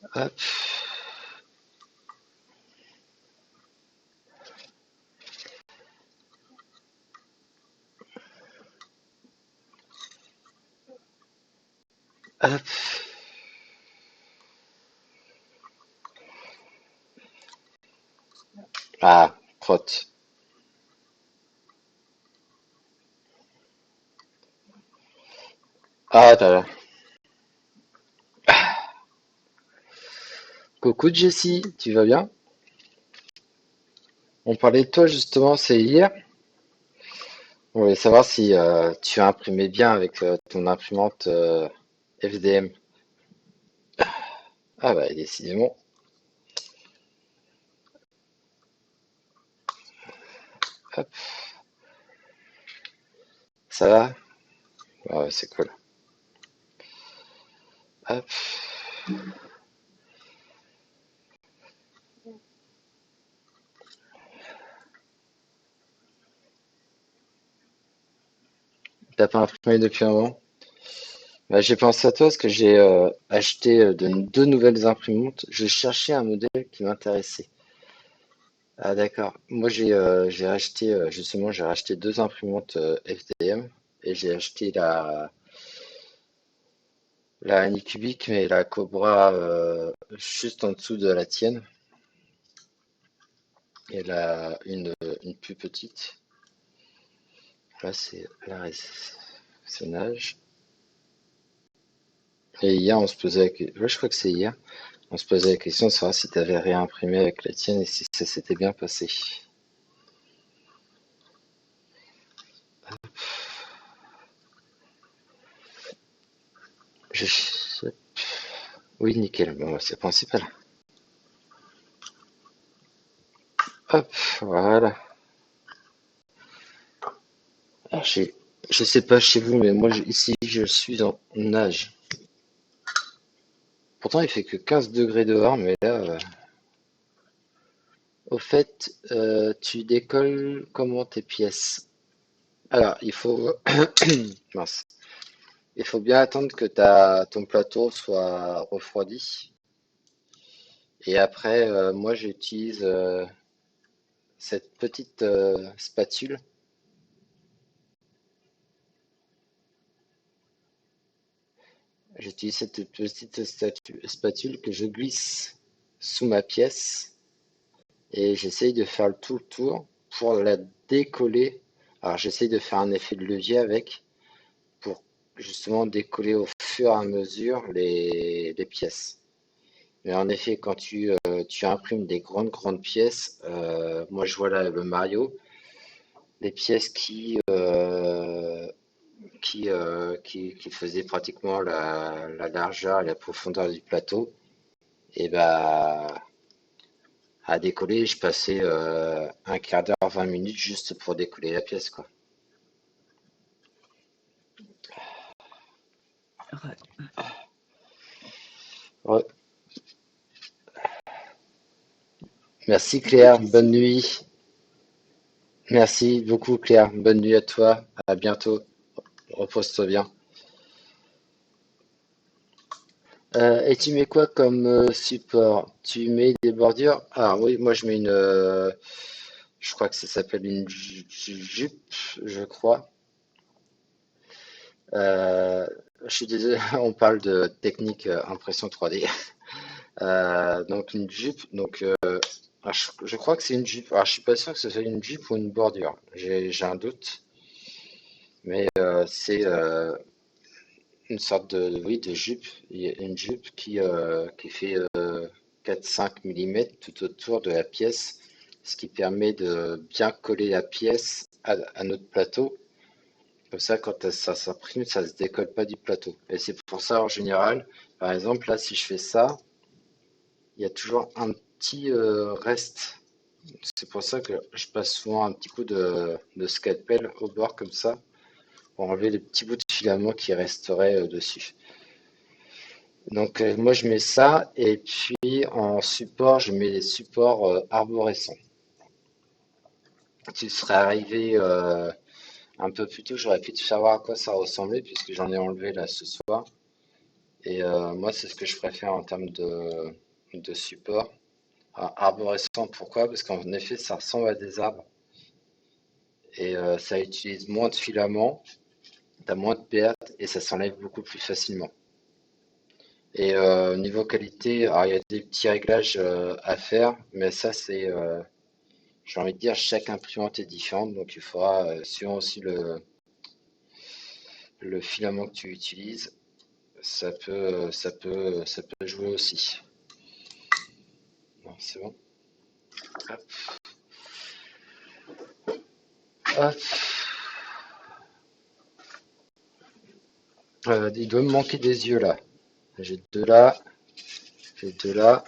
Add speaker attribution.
Speaker 1: Hop, hop. Ah, crotte. Ah là là. Coucou Jessie, tu vas bien? On parlait de toi justement, c'est hier. On voulait savoir si tu as imprimé bien avec ton imprimante FDM. Ah bah décidément. Hop, ça va? Ah ouais, c'est cool. Hop, t'as pas imprimé depuis un moment? Bah, j'ai pensé à toi parce que j'ai acheté deux nouvelles imprimantes. Je cherchais un modèle qui m'intéressait. Ah d'accord. Moi j'ai acheté justement j'ai racheté deux imprimantes FDM et j'ai acheté la Anycubic mais la Cobra juste en dessous de la tienne et une plus petite. Là c'est la Nage. Et hier on se posait ouais, je crois que c'est hier. On se posait la question de savoir si tu avais réimprimé avec la tienne et si ça s'était bien passé. Je- Oui, nickel. Bon, bah, c'est le principal. Hop, voilà. Alors, je sais pas chez vous, mais moi, ici, je suis en nage. Pourtant, il fait que 15 degrés dehors, mais là, au fait, tu décolles comment tes pièces? Alors, il faut, mince, il faut bien attendre que ton plateau soit refroidi. Et après, moi, j'utilise cette petite spatule. J'utilise cette petite spatule que je glisse sous ma pièce et j'essaye de faire tout le tour pour la décoller. Alors j'essaye de faire un effet de levier avec pour justement décoller au fur et à mesure les pièces. Mais en effet, quand tu imprimes des grandes pièces, moi je vois là le Mario, les pièces qui faisaient pratiquement la largeur et la profondeur du plateau. Et bah, à décoller, je passais un quart d'heure, 20 minutes juste pour décoller la pièce, quoi. Ouais. Merci Claire, bonne nuit. Merci beaucoup Claire, bonne nuit à toi. À bientôt. Repose-toi bien. Et tu mets quoi comme support? Tu mets des bordures? Ah oui, moi je mets je crois que ça s'appelle une jupe, je crois. Euh, je suis désolé, on parle de technique impression 3D. Donc une jupe, ah, je crois que c'est une jupe. Alors je suis pas sûr que ce soit une jupe ou une bordure. J'ai un doute, mais c'est une sorte oui, de jupe. Il y a une jupe qui fait 4-5 mm tout autour de la pièce, ce qui permet de bien coller la pièce à notre plateau. Comme ça, quand ça s'imprime, ça se décolle pas du plateau. Et c'est pour ça, en général, par exemple, là, si je fais ça, il y a toujours un petit reste. C'est pour ça que je passe souvent un petit coup de scalpel au bord comme ça pour enlever les petits bouts de filament qui resteraient dessus. Donc moi je mets ça et puis en support je mets les supports arborescents. Tu serais arrivé un peu plus tôt, j'aurais pu te faire voir à quoi ça ressemblait puisque j'en ai enlevé là ce soir. Et moi, c'est ce que je préfère en termes de support. Arborescent, pourquoi? Parce qu'en effet, ça ressemble à des arbres et ça utilise moins de filaments, t'as moins de pertes et ça s'enlève beaucoup plus facilement. Et niveau qualité, alors il y a des petits réglages à faire, mais ça c'est, j'ai envie de dire, chaque imprimante est différente, donc il faudra, suivant aussi le filament que tu utilises, ça peut jouer aussi. Non, c'est bon. Hop, hop. Il doit me manquer des yeux là. J'ai deux là, j'ai deux là.